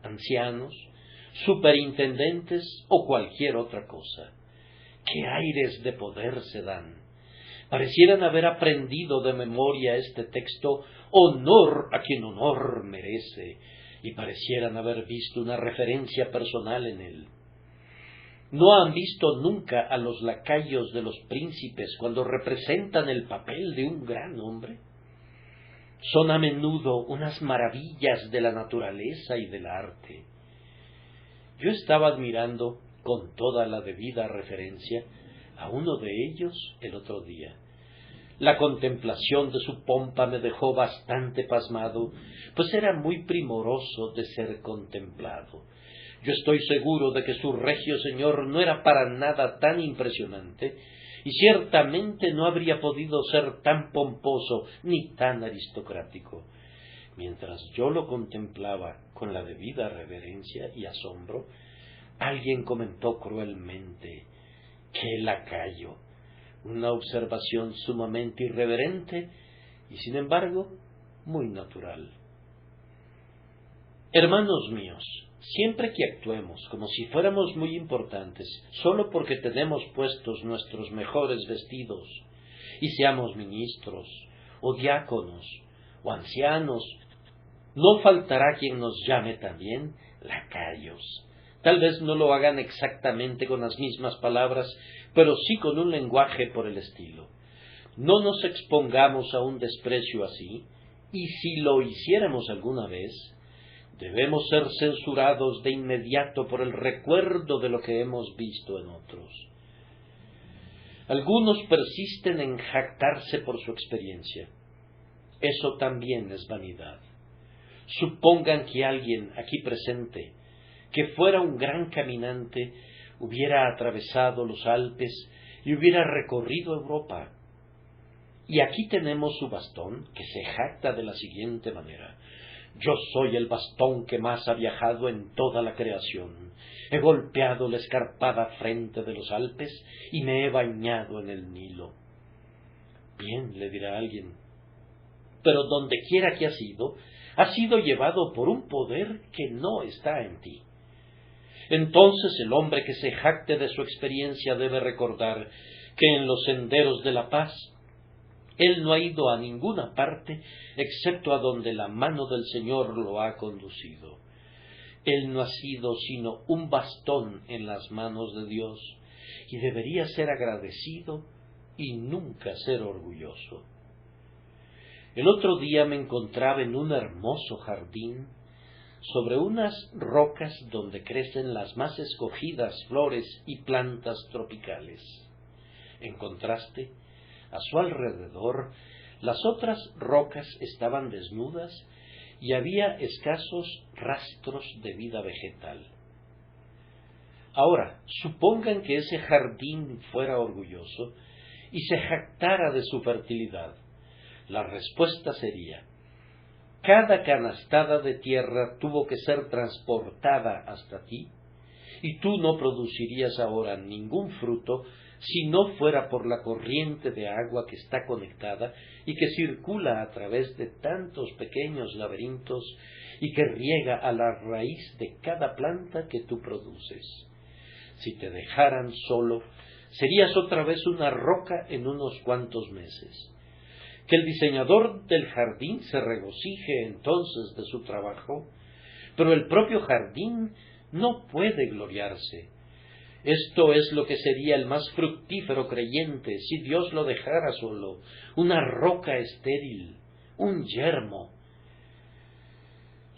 ancianos, superintendentes o cualquier otra cosa. ¡Qué aires de poder se dan! Parecieran haber aprendido de memoria este texto, honor a quien honor merece, y parecieran haber visto una referencia personal en él. ¿No han visto nunca a los lacayos de los príncipes cuando representan el papel de un gran hombre? Son a menudo unas maravillas de la naturaleza y del arte. Yo estaba admirando, con toda la debida referencia, a uno de ellos el otro día. La contemplación de su pompa me dejó bastante pasmado, pues era muy primoroso de ser contemplado. Yo estoy seguro de que su regio señor no era para nada tan impresionante, y ciertamente no habría podido ser tan pomposo ni tan aristocrático. Mientras yo lo contemplaba con la debida reverencia y asombro, alguien comentó cruelmente: ¡qué lacayo! Una observación sumamente irreverente y, sin embargo, muy natural. Hermanos míos, siempre que actuemos como si fuéramos muy importantes, solo porque tenemos puestos nuestros mejores vestidos, y seamos ministros, o diáconos, o ancianos, no faltará quien nos llame también lacayos. Tal vez no lo hagan exactamente con las mismas palabras, pero sí con un lenguaje por el estilo. No nos expongamos a un desprecio así, y si lo hiciéramos alguna vez, debemos ser censurados de inmediato por el recuerdo de lo que hemos visto en otros. Algunos persisten en jactarse por su experiencia. Eso también es vanidad. Supongan que alguien aquí presente, que fuera un gran caminante, hubiera atravesado los Alpes y hubiera recorrido Europa. Y aquí tenemos su bastón, que se jacta de la siguiente manera: yo soy el bastón que más ha viajado en toda la creación. He golpeado la escarpada frente de los Alpes y me he bañado en el Nilo. Bien, le dirá alguien, pero donde quiera que ha sido llevado por un poder que no está en ti. Entonces el hombre que se jacte de su experiencia debe recordar que en los senderos de la paz él no ha ido a ninguna parte excepto a donde la mano del Señor lo ha conducido. Él no ha sido sino un bastón en las manos de Dios, y debería ser agradecido y nunca ser orgulloso. El otro día me encontraba en un hermoso jardín, sobre unas rocas donde crecen las más escogidas flores y plantas tropicales. En contraste, a su alrededor, las otras rocas estaban desnudas y había escasos rastros de vida vegetal. Ahora, supongan que ese jardín fuera orgulloso y se jactara de su fertilidad. La respuesta sería: cada canastada de tierra tuvo que ser transportada hasta ti, y tú no producirías ahora ningún fruto si no fuera por la corriente de agua que está conectada y que circula a través de tantos pequeños laberintos y que riega a la raíz de cada planta que tú produces. Si te dejaran solo, serías otra vez una roca en unos cuantos meses. Que el diseñador del jardín se regocije entonces de su trabajo, pero el propio jardín no puede gloriarse. Esto es lo que sería el más fructífero creyente si Dios lo dejara solo, una roca estéril, un yermo.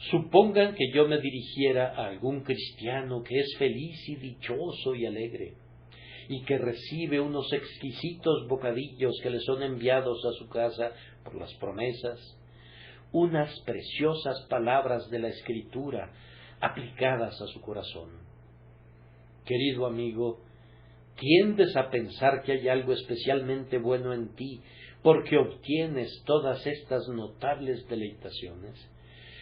Supongan que yo me dirigiera a algún cristiano que es feliz y dichoso y alegre, y que recibe unos exquisitos bocadillos que le son enviados a su casa por las promesas, unas preciosas palabras de la Escritura aplicadas a su corazón. Querido amigo, tiendes a pensar que hay algo especialmente bueno en ti porque obtienes todas estas notables deleitaciones.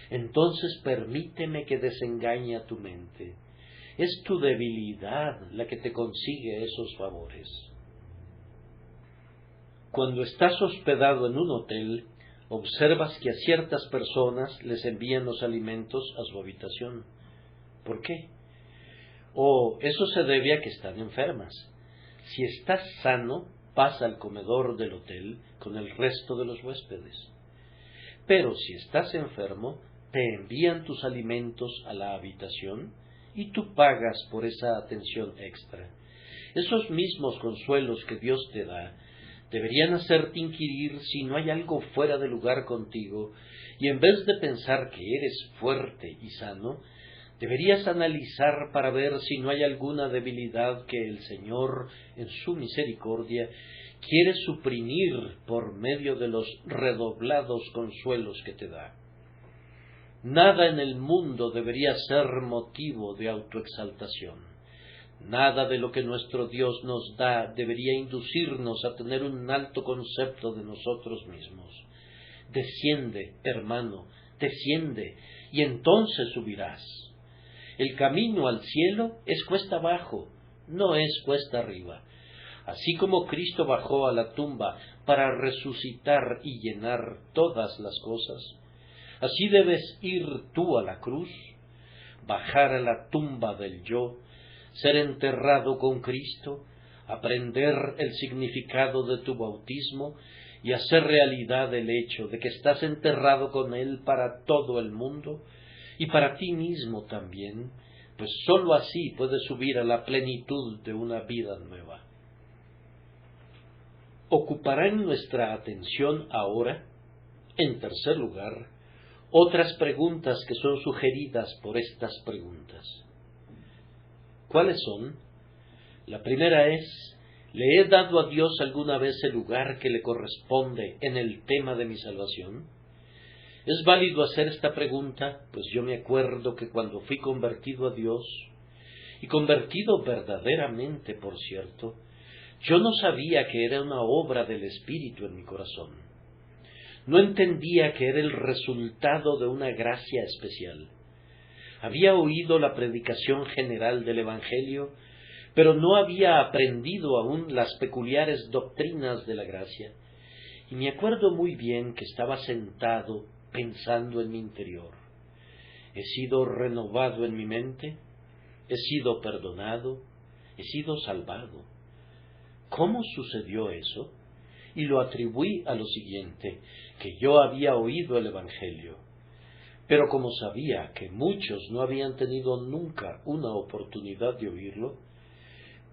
Entonces permíteme que desengañe a tu mente. Es tu debilidad la que te consigue esos favores. Cuando estás hospedado en un hotel, observas que a ciertas personas les envían los alimentos a su habitación. ¿Por qué? Eso se debe a que están enfermas. Si estás sano, pasa al comedor del hotel con el resto de los huéspedes. Pero si estás enfermo, te envían tus alimentos a la habitación y tú pagas por esa atención extra. Esos mismos consuelos que Dios te da deberían hacerte inquirir si no hay algo fuera de lugar contigo, y en vez de pensar que eres fuerte y sano, deberías analizar para ver si no hay alguna debilidad que el Señor, en su misericordia, quiere suprimir por medio de los redoblados consuelos que te da. Nada en el mundo debería ser motivo de autoexaltación. Nada de lo que nuestro Dios nos da debería inducirnos a tener un alto concepto de nosotros mismos. Desciende, hermano, desciende, y entonces subirás. El camino al cielo es cuesta abajo, no es cuesta arriba. Así como Cristo bajó a la tumba para resucitar y llenar todas las cosas, así debes ir tú a la cruz, bajar a la tumba del yo, ser enterrado con Cristo, aprender el significado de tu bautismo y hacer realidad el hecho de que estás enterrado con Él para todo el mundo y para ti mismo también, pues sólo así puedes subir a la plenitud de una vida nueva. Ocuparán nuestra atención ahora, en tercer lugar, otras preguntas que son sugeridas por estas preguntas. ¿Cuáles son? La primera es, ¿le he dado a Dios alguna vez el lugar que le corresponde en el tema de mi salvación? Es válido hacer esta pregunta, pues yo me acuerdo que cuando fui convertido a Dios, y convertido verdaderamente, por cierto, yo no sabía que era una obra del Espíritu en mi corazón. No entendía que era el resultado de una gracia especial. Había oído la predicación general del Evangelio, pero no había aprendido aún las peculiares doctrinas de la gracia. Y me acuerdo muy bien que estaba sentado pensando en mi interior. He sido renovado en mi mente, he sido perdonado, he sido salvado. ¿Cómo sucedió eso? Y lo atribuí a lo siguiente, que yo había oído el Evangelio. Pero como sabía que muchos no habían tenido nunca una oportunidad de oírlo,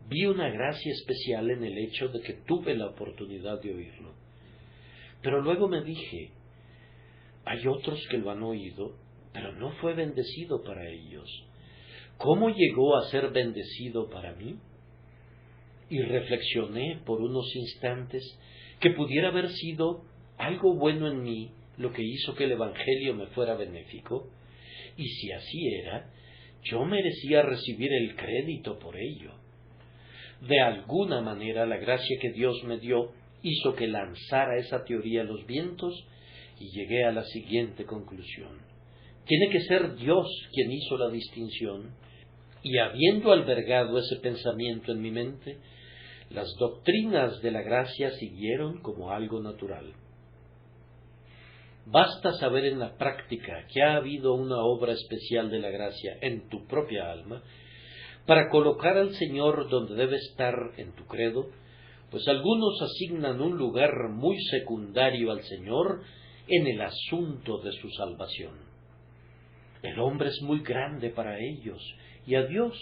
vi una gracia especial en el hecho de que tuve la oportunidad de oírlo. Pero luego me dije, hay otros que lo han oído, pero no fue bendecido para ellos. ¿Cómo llegó a ser bendecido para mí? Y reflexioné por unos instantes que pudiera haber sido algo bueno en mí lo que hizo que el Evangelio me fuera benéfico, y si así era, yo merecía recibir el crédito por ello. De alguna manera la gracia que Dios me dio hizo que lanzara esa teoría a los vientos y llegué a la siguiente conclusión. Tiene que ser Dios quien hizo la distinción, y habiendo albergado ese pensamiento en mi mente, las doctrinas de la gracia siguieron como algo natural. Basta saber en la práctica que ha habido una obra especial de la gracia en tu propia alma para colocar al Señor donde debe estar en tu credo, pues algunos asignan un lugar muy secundario al Señor en el asunto de su salvación. El hombre es muy grande para ellos y a Dios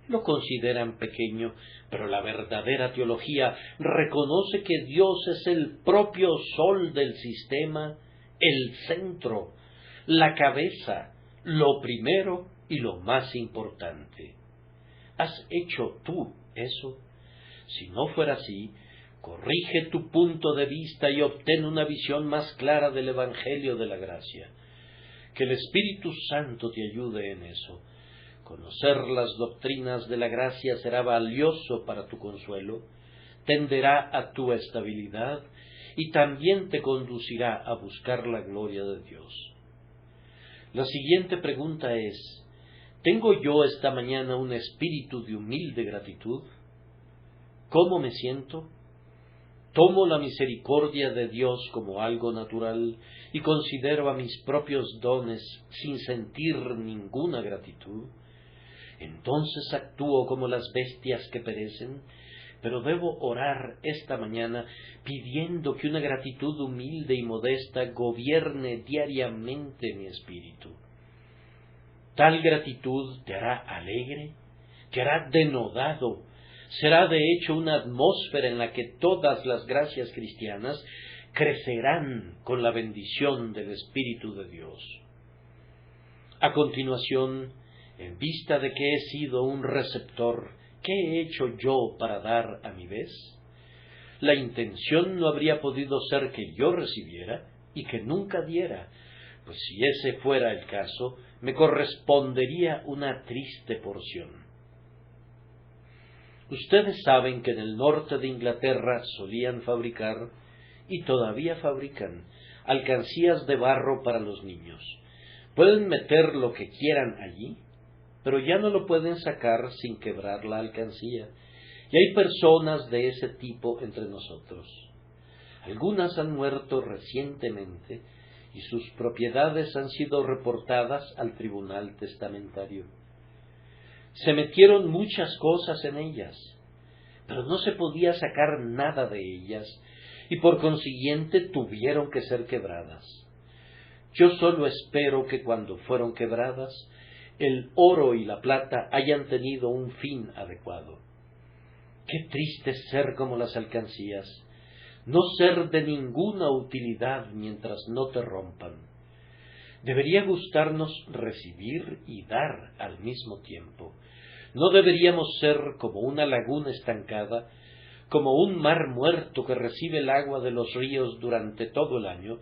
lo consideran pequeño, pero la verdadera teología reconoce que Dios es el propio sol del sistema, el centro, la cabeza, lo primero y lo más importante. ¿Has hecho tú eso? Si no fuera así, corrige tu punto de vista y obtén una visión más clara del Evangelio de la gracia. Que el Espíritu Santo te ayude en eso. Conocer las doctrinas de la gracia será valioso para tu consuelo, tenderá a tu estabilidad y también te conducirá a buscar la gloria de Dios. La siguiente pregunta es, ¿tengo yo esta mañana un espíritu de humilde gratitud? ¿Cómo me siento? Tomo la misericordia de Dios como algo natural y considero a mis propios dones sin sentir ninguna gratitud. Entonces actúo como las bestias que perecen, pero debo orar esta mañana pidiendo que una gratitud humilde y modesta gobierne diariamente mi espíritu. Tal gratitud te hará alegre, te hará denodado, será de hecho una atmósfera en la que todas las gracias cristianas crecerán con la bendición del Espíritu de Dios. A continuación, en vista de que he sido un receptor, ¿qué he hecho yo para dar a mi vez? La intención no habría podido ser que yo recibiera y que nunca diera, pues si ese fuera el caso, me correspondería una triste porción. Ustedes saben que en el norte de Inglaterra solían fabricar, y todavía fabrican, alcancías de barro para los niños. Pueden meter lo que quieran allí, pero ya no lo pueden sacar sin quebrar la alcancía, y hay personas de ese tipo entre nosotros. Algunas han muerto recientemente y sus propiedades han sido reportadas al tribunal testamentario. Se metieron muchas cosas en ellas, pero no se podía sacar nada de ellas, y por consiguiente tuvieron que ser quebradas. Yo solo espero que cuando fueron quebradas, el oro y la plata hayan tenido un fin adecuado. Qué triste ser como las alcancías, no ser de ninguna utilidad mientras no te rompan. Debería gustarnos recibir y dar al mismo tiempo. No deberíamos ser como una laguna estancada, como un mar muerto que recibe el agua de los ríos durante todo el año,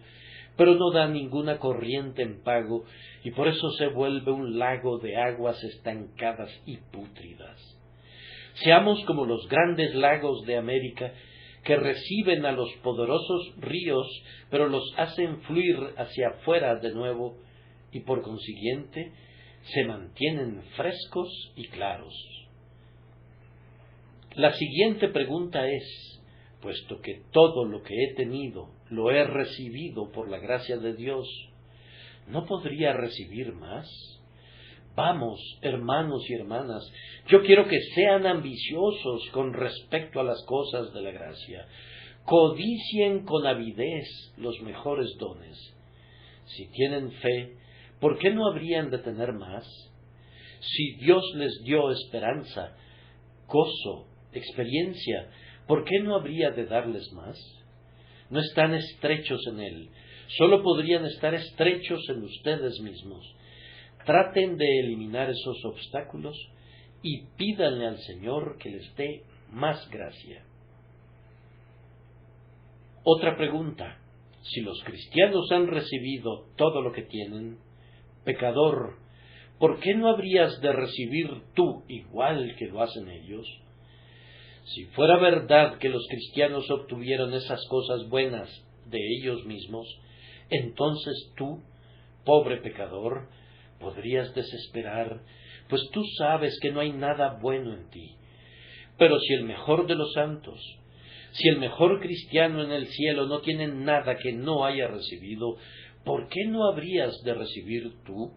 pero no da ninguna corriente en pago, y por eso se vuelve un lago de aguas estancadas y pútridas. Seamos como los grandes lagos de América, que reciben a los poderosos ríos, pero los hacen fluir hacia afuera de nuevo, y por consiguiente se mantienen frescos y claros. La siguiente pregunta es, puesto que todo lo que he tenido lo he recibido por la gracia de Dios, ¿no podría recibir más? Vamos, hermanos y hermanas, yo quiero que sean ambiciosos con respecto a las cosas de la gracia. Codicien con avidez los mejores dones. Si tienen fe, ¿por qué no habrían de tener más? Si Dios les dio esperanza, gozo, experiencia, ¿por qué no habría de darles más? No están estrechos en Él, solo podrían estar estrechos en ustedes mismos. Traten de eliminar esos obstáculos y pídanle al Señor que les dé más gracia. Otra pregunta: si los cristianos han recibido todo lo que tienen, pecador, ¿por qué no habrías de recibir tú igual que lo hacen ellos? Si fuera verdad que los cristianos obtuvieron esas cosas buenas de ellos mismos, entonces tú, pobre pecador, podrías desesperar, pues tú sabes que no hay nada bueno en ti. Pero si el mejor de los santos, si el mejor cristiano en el cielo no tiene nada que no haya recibido, ¿por qué no habrías de recibir tú?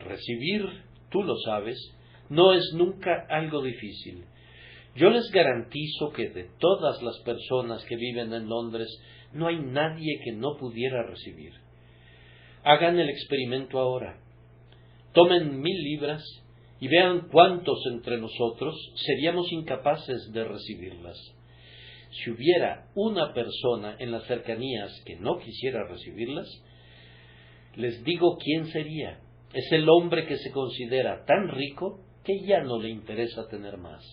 Recibir, tú lo sabes, no es nunca algo difícil. Yo les garantizo que de todas las personas que viven en Londres, no hay nadie que no pudiera recibir. Hagan el experimento ahora. Tomen 1000 libras y vean cuántos entre nosotros seríamos incapaces de recibirlas. Si hubiera una persona en las cercanías que no quisiera recibirlas, les digo quién sería. Es el hombre que se considera tan rico que ya no le interesa tener más.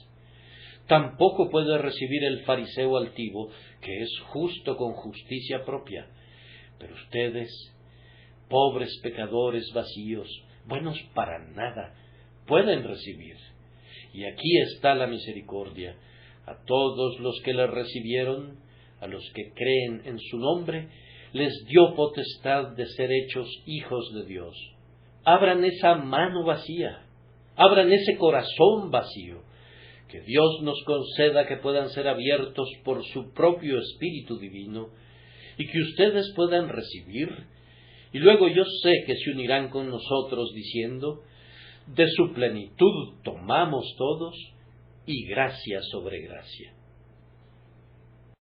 Tampoco puede recibir el fariseo altivo, que es justo con justicia propia. Pero ustedes, pobres pecadores vacíos, buenos para nada, pueden recibir. Y aquí está la misericordia. A todos los que le recibieron, a los que creen en su nombre, les dio potestad de ser hechos hijos de Dios. Abran esa mano vacía, abran ese corazón vacío. Que Dios nos conceda que puedan ser abiertos por su propio Espíritu Divino y que ustedes puedan recibir, y luego yo sé que se unirán con nosotros diciendo: de su plenitud tomamos todos, y gracia sobre gracia.